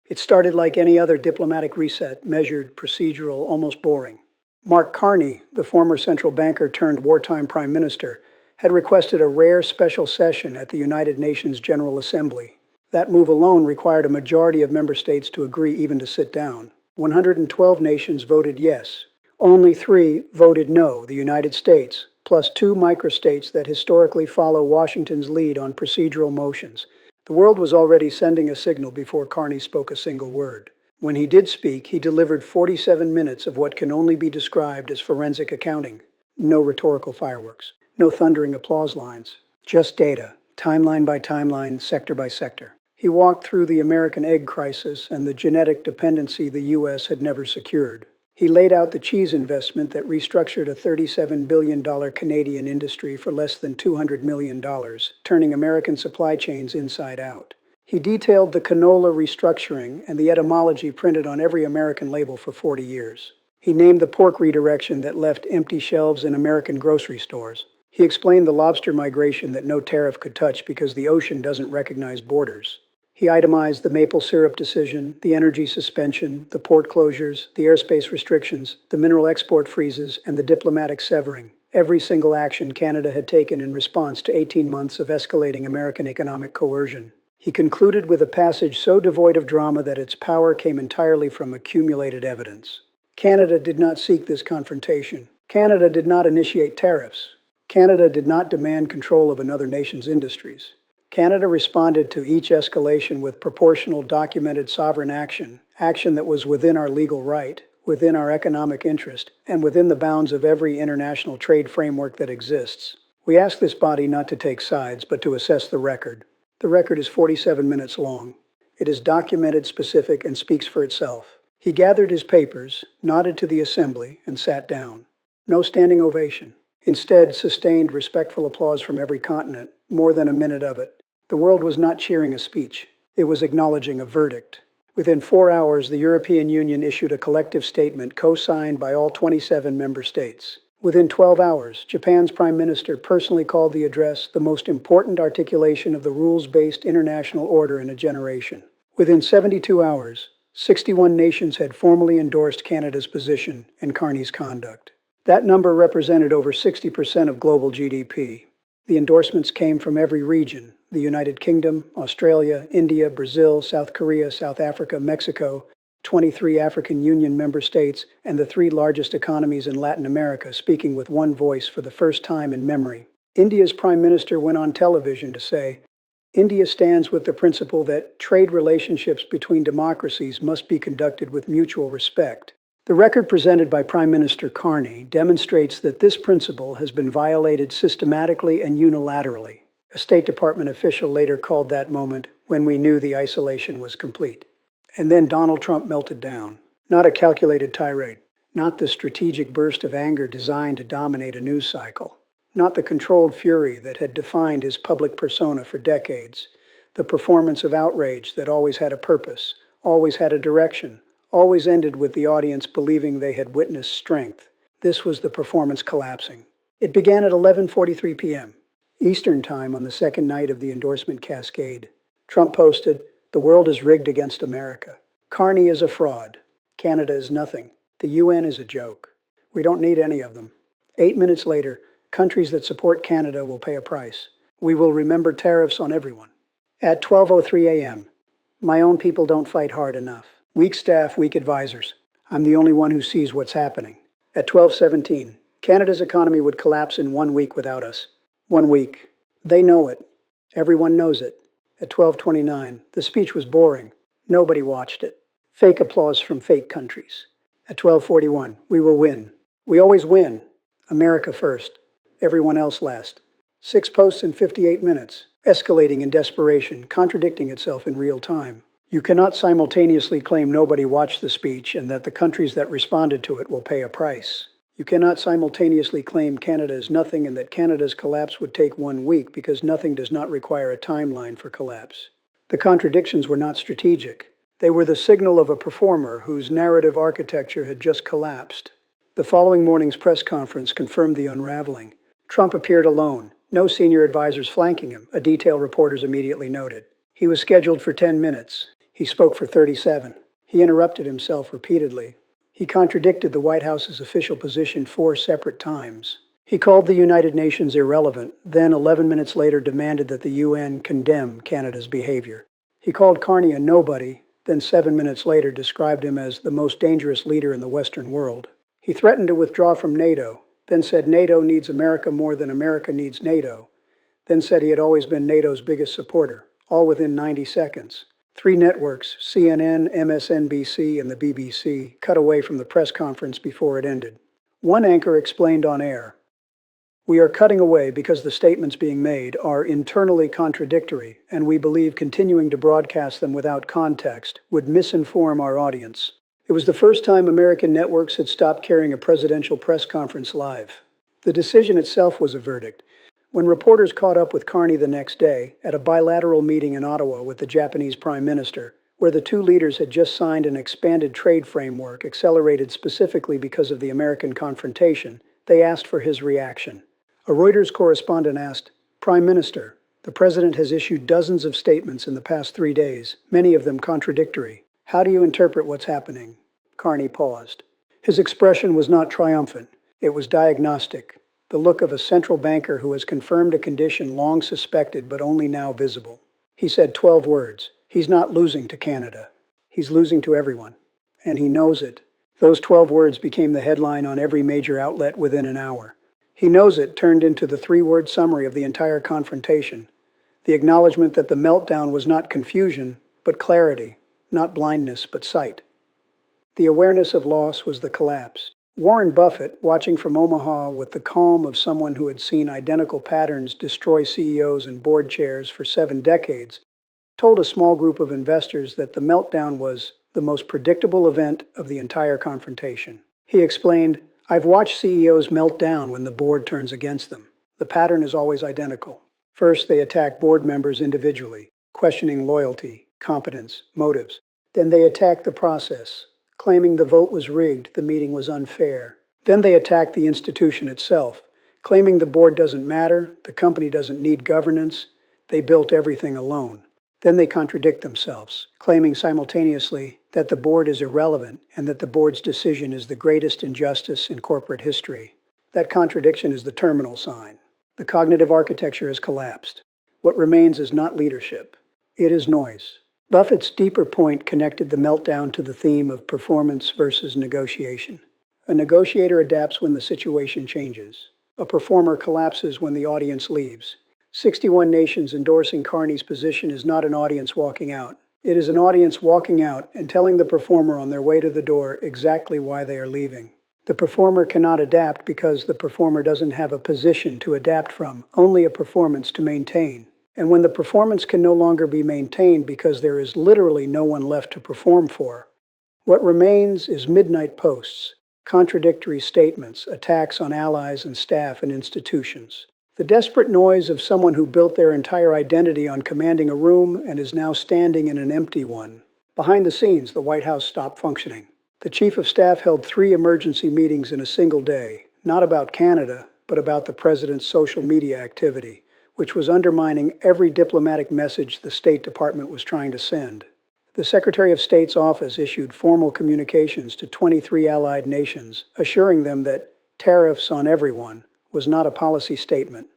It started like any other diplomatic reset, measured, procedural, almost boring. Mark Carney, the former central banker turned wartime prime minister, had requested a rare special session at the United Nations General Assembly. That move alone required a majority of member states to agree even to sit down. 112 nations voted yes. Only 3 voted no, the United States, plus 2 microstates that historically follow Washington's lead on procedural motions. The world was already sending a signal before Carney spoke a single word. When he did speak, he delivered 47 minutes of what can only be described as forensic accounting. No rhetorical fireworks, no thundering applause lines, just data, timeline by timeline, sector by sector. He walked through the American egg crisis and the genetic dependency the U.S. had never secured. He laid out the cheese investment that restructured a $37 billion Canadian industry for less than $200 million, turning American supply chains inside out. He detailed the canola restructuring and the etymology printed on every American label for 40 years. He named the pork redirection that left empty shelves in American grocery stores. He explained the lobster migration that no tariff could touch because the ocean doesn't recognize borders. He itemized the maple syrup decision, the energy suspension, the port closures, the airspace restrictions, the mineral export freezes, and the diplomatic severing. Every single action Canada had taken in response to 18 months of escalating American economic coercion. He concluded with a passage so devoid of drama that its power came entirely from accumulated evidence. Canada did not seek this confrontation. Canada did not initiate tariffs. Canada did not demand control of another nation's industries. Canada responded to each escalation with proportional, documented sovereign action that was within our legal right, within our economic interest, and within the bounds of every international trade framework that exists. We ask this body not to take sides, but to assess the record. The record is 47 minutes long. It is documented, specific, and speaks for itself. He gathered his papers, nodded to the assembly, and sat down. No standing ovation. Instead, sustained, respectful applause from every continent, more than a minute of it. The world was not cheering a speech. It was acknowledging a verdict. Within 4 hours, the European Union issued a collective statement co-signed by all 27 member states. Within 12 hours, Japan's prime minister personally called the address the most important articulation of the rules-based international order in a generation. Within 72 hours, 61 nations had formally endorsed Canada's position and Carney's conduct. That number represented over 60% of global GDP. The endorsements came from every region: the United Kingdom, Australia, India, Brazil, South Korea, South Africa, Mexico, 23 African Union member states, and the 3 largest economies in Latin America speaking with one voice for the first time in memory. India's prime minister went on television to say, India stands with the principle that trade relationships between democracies must be conducted with mutual respect. The record presented by Prime Minister Carney demonstrates that this principle has been violated systematically and unilaterally. A State Department official later called that moment when we knew the isolation was complete. And then Donald Trump melted down. Not a calculated tirade. Not the strategic burst of anger designed to dominate a news cycle. Not the controlled fury that had defined his public persona for decades. The performance of outrage that always had a purpose, always had a direction, always ended with the audience believing they had witnessed strength. This was the performance collapsing. It began at 11:43 p.m. Eastern Time on the second night of the endorsement cascade. Trump posted, "The world is rigged against America. Carney is a fraud. Canada is nothing. The UN is a joke. We don't need any of them." 8 minutes later, countries that support Canada will pay a price. We will remember tariffs on everyone. At 12:03 a.m., my own people don't fight hard enough. Weak staff, weak advisors. I'm the only one who sees what's happening. At 12:17, Canada's economy would collapse in 1 week without us. 1 week. They know it. Everyone knows it. At 12:29, the speech was boring. Nobody watched it. Fake applause from fake countries. At 12:41, we will win. We always win. America first. Everyone else last. 6 posts in 58 minutes, escalating in desperation, contradicting itself in real time. You cannot simultaneously claim nobody watched the speech and that the countries that responded to it will pay a price. You cannot simultaneously claim Canada is nothing and that Canada's collapse would take 1 week because nothing does not require a timeline for collapse. The contradictions were not strategic. They were the signal of a performer whose narrative architecture had just collapsed. The following morning's press conference confirmed the unraveling. Trump appeared alone, no senior advisors flanking him, a detail reporters immediately noted. He was scheduled for 10 minutes. He spoke for 37. He interrupted himself repeatedly. He contradicted the White House's official position 4 separate times. He called the United Nations irrelevant, then 11 minutes later demanded that the UN condemn Canada's behavior. He called Carney a nobody, then 7 minutes later described him as the most dangerous leader in the Western world. He threatened to withdraw from NATO, then said NATO needs America more than America needs NATO, then said he had always been NATO's biggest supporter, all within 90 seconds. 3 networks, CNN, MSNBC, and the BBC, cut away from the press conference before it ended. One anchor explained on air, "We are cutting away because the statements being made are internally contradictory, and we believe continuing to broadcast them without context would misinform our audience." It was the first time American networks had stopped carrying a presidential press conference live. The decision itself was a verdict. When reporters caught up with Carney the next day at a bilateral meeting in Ottawa with the Japanese Prime Minister, where the two leaders had just signed an expanded trade framework accelerated specifically because of the American confrontation, they asked for his reaction. A Reuters correspondent asked, "Prime Minister, the President has issued dozens of statements in the past 3 days, many of them contradictory. How do you interpret what's happening?" Carney paused. His expression was not triumphant. It was diagnostic, the look of a central banker who has confirmed a condition long suspected but only now visible. He said 12 words. He's not losing to Canada. He's losing to everyone. And he knows it. Those 12 words became the headline on every major outlet within an hour. He knows it turned into the 3-word summary of the entire confrontation. The acknowledgement that the meltdown was not confusion, but clarity, not blindness, but sight. The awareness of loss was the collapse. Warren Buffett, watching from Omaha with the calm of someone who had seen identical patterns destroy CEOs and board chairs for 7 decades, told a small group of investors that the meltdown was the most predictable event of the entire confrontation. He explained, "I've watched CEOs melt down when the board turns against them. The pattern is always identical. First, they attack board members individually, questioning loyalty, competence, motives. Then they attack the process, claiming the vote was rigged, the meeting was unfair. Then they attack the institution itself, claiming the board doesn't matter, the company doesn't need governance, they built everything alone. Then they contradict themselves, claiming simultaneously that the board is irrelevant and that the board's decision is the greatest injustice in corporate history. That contradiction is the terminal sign. The cognitive architecture has collapsed. What remains is not leadership. It is noise." Buffett's deeper point connected the meltdown to the theme of performance versus negotiation. A negotiator adapts when the situation changes. A performer collapses when the audience leaves. 61 nations endorsing Carney's position is not an audience walking out. It is an audience walking out and telling the performer on their way to the door exactly why they are leaving. The performer cannot adapt because the performer doesn't have a position to adapt from, only a performance to maintain. And when the performance can no longer be maintained because there is literally no one left to perform for, what remains is midnight posts, contradictory statements, attacks on allies and staff and institutions. The desperate noise of someone who built their entire identity on commanding a room and is now standing in an empty one. Behind the scenes, the White House stopped functioning. The Chief of Staff held 3 emergency meetings in a single day, not about Canada, but about the President's social media activity, which was undermining every diplomatic message the State Department was trying to send. The Secretary of State's office issued formal communications to 23 allied nations, assuring them that tariffs on everyone was not a policy statement,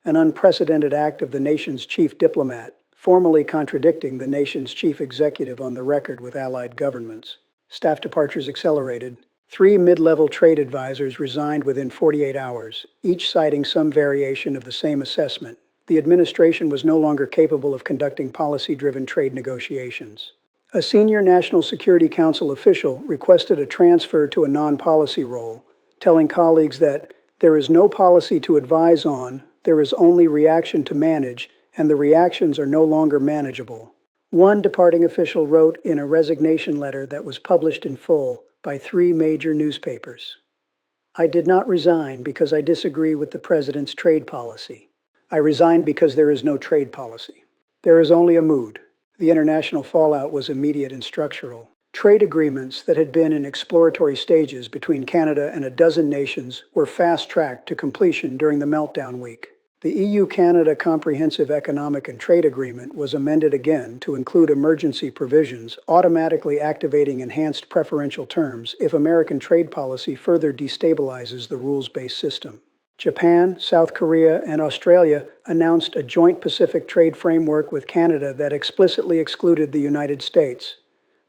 an unprecedented act of the nation's chief diplomat, formally contradicting the nation's chief executive on the record with allied governments. Staff departures accelerated. 3 mid-level trade advisors resigned within 48 hours, each citing some variation of the same assessment. The administration was no longer capable of conducting policy-driven trade negotiations. A senior National Security Council official requested a transfer to a non-policy role, telling colleagues that there is no policy to advise on, there is only reaction to manage, and the reactions are no longer manageable. One departing official wrote in a resignation letter that was published in full by 3 major newspapers. "I did not resign because I disagree with the President's trade policy. I resigned because there is no trade policy. There is only a mood." The international fallout was immediate and structural. Trade agreements that had been in exploratory stages between Canada and a dozen nations were fast-tracked to completion during the meltdown week. The EU-Canada Comprehensive Economic and Trade Agreement was amended again to include emergency provisions, automatically activating enhanced preferential terms if American trade policy further destabilizes the rules-based system. Japan, South Korea, and Australia announced a joint Pacific trade framework with Canada that explicitly excluded the United States,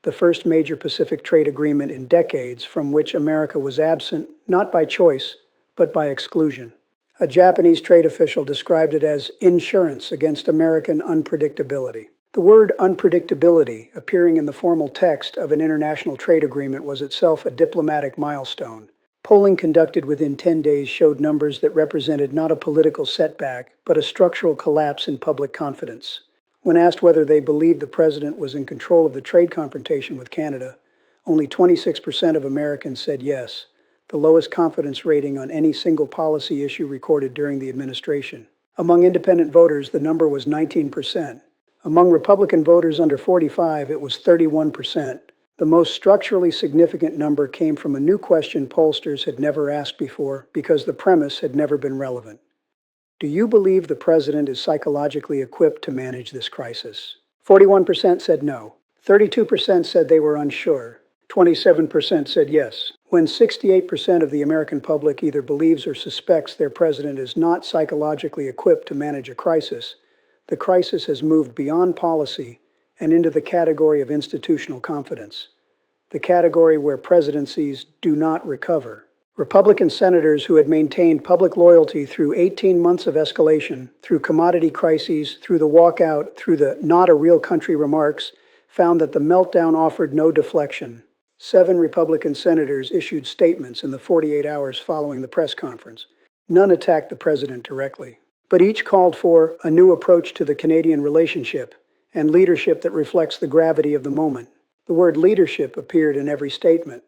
the first major Pacific trade agreement in decades from which America was absent, not by choice, but by exclusion. A Japanese trade official described it as insurance against American unpredictability. The word unpredictability, appearing in the formal text of an international trade agreement, was itself a diplomatic milestone. Polling conducted within 10 days showed numbers that represented not a political setback, but a structural collapse in public confidence. When asked whether they believed the president was in control of the trade confrontation with Canada, only 26% of Americans said yes, the lowest confidence rating on any single policy issue recorded during the administration. Among independent voters, the number was 19%. Among Republican voters under 45, it was 31%. The most structurally significant number came from a new question pollsters had never asked before because the premise had never been relevant. Do you believe the president is psychologically equipped to manage this crisis? 41% said no. 32% said they were unsure. 27% said yes. When 68% of the American public either believes or suspects their president is not psychologically equipped to manage a crisis, the crisis has moved beyond policy and into the category of institutional confidence, the category where presidencies do not recover. Republican senators who had maintained public loyalty through 18 months of escalation, through commodity crises, through the walkout, through the not a real country remarks, found that the meltdown offered no deflection. 7 Republican senators issued statements in the 48 hours following the press conference. None attacked the president directly, but each called for a new approach to the Canadian relationship and leadership that reflects the gravity of the moment. The word leadership appeared in every statement.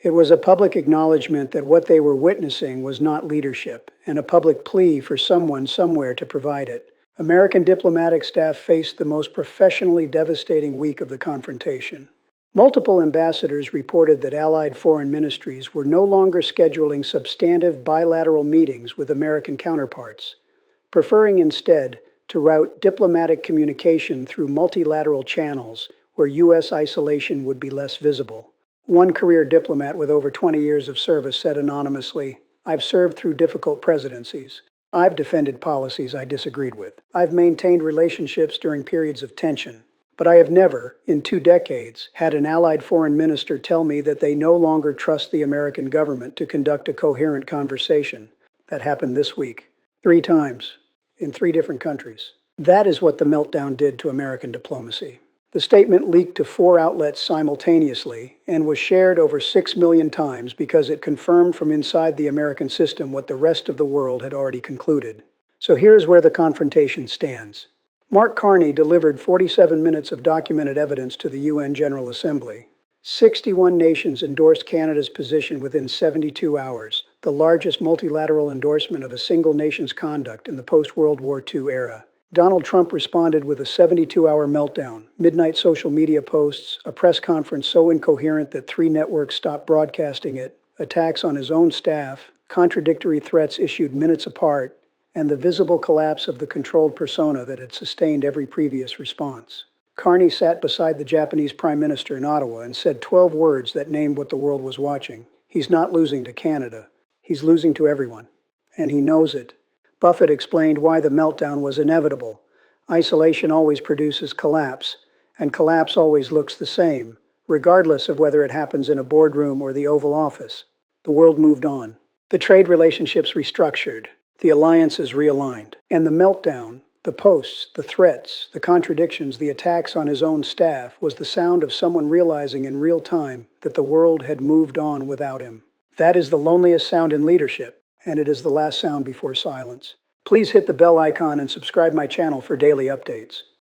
It was a public acknowledgement that what they were witnessing was not leadership, and a public plea for someone somewhere to provide it. American diplomatic staff faced the most professionally devastating week of the confrontation. Multiple ambassadors reported that allied foreign ministries were no longer scheduling substantive bilateral meetings with American counterparts, preferring instead to route diplomatic communication through multilateral channels where U.S. isolation would be less visible. One career diplomat with over 20 years of service said anonymously, "I've served through difficult presidencies. I've defended policies I disagreed with. I've maintained relationships during periods of tension. But I have never, in 2 decades, had an allied foreign minister tell me that they no longer trust the American government to conduct a coherent conversation." That happened this week, 3 times, in 3 different countries. That is what the meltdown did to American diplomacy. The statement leaked to 4 outlets simultaneously and was shared over 6 million times because it confirmed from inside the American system what the rest of the world had already concluded. So here's where the confrontation stands. Mark Carney delivered 47 minutes of documented evidence to the UN General Assembly. 61 nations endorsed Canada's position within 72 hours, the largest multilateral endorsement of a single nation's conduct in the post-World War II era. Donald Trump responded with a 72-hour meltdown, midnight social media posts, a press conference so incoherent that 3 networks stopped broadcasting it, attacks on his own staff, contradictory threats issued minutes apart, and the visible collapse of the controlled persona that had sustained every previous response. Carney sat beside the Japanese Prime Minister in Ottawa and said 12 words that named what the world was watching. He's not losing to Canada. He's losing to everyone. And he knows it. Buffett explained why the meltdown was inevitable. Isolation always produces collapse, and collapse always looks the same, regardless of whether it happens in a boardroom or the Oval Office. The world moved on. The trade relationships restructured. The alliances realigned. And the meltdown, the posts, the threats, the contradictions, the attacks on his own staff was the sound of someone realizing in real time that the world had moved on without him. That is the loneliest sound in leadership, and it is the last sound before silence. Please hit the bell icon and subscribe my channel for daily updates.